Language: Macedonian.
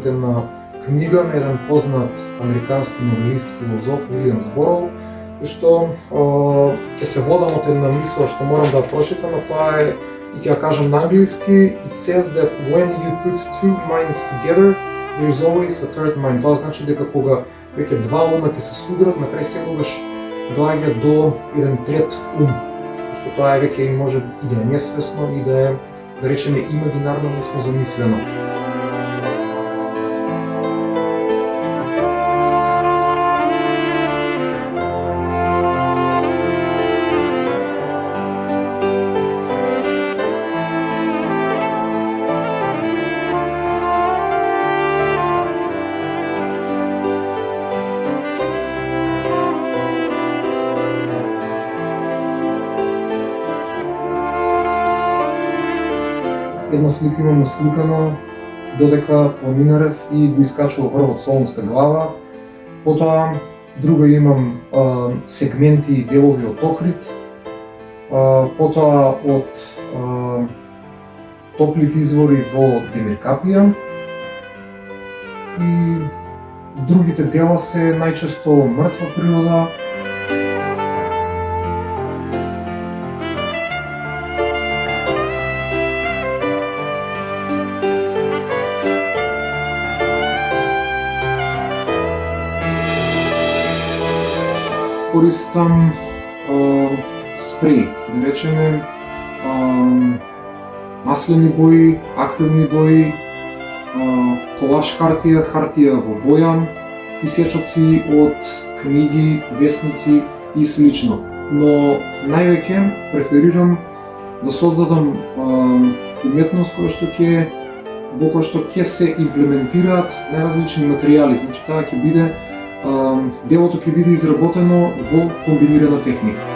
една книга на еден познат американски новелист, филозоф Уилијам Збороу, што ќе се водам од една мисла што морам да ја прочитам, а тоа е, и ќе ја кажам на англиски, it says that when you put two minds together, there is always a third mind. Тоа значи дека кога веќе два ума ќе се судрат, на крај секогаш доаѓа до еден трет ум, што тоа е веќе може и да е несвесно и да е, да речеме, имагинарно, односно замислено. Една слика имам насликана додека планинарев и го искачував врвот Солунска глава. Потоа друга имам сегменти и делови од Охрид. Потоа од топлите извори во Демиркапија. И другите дела се најчесто мртва природа. Користам спреј, да речеме, маслени бои, акрилни бои, колаж хартија, хартија во боја, исечоци од книги, весници и слично. Но највеќе преферирам да создадам уметност во која што ќе се имплементираат најразлични материјали, значи таа ќе биде делото ќе биде изработено во комбинирана техника.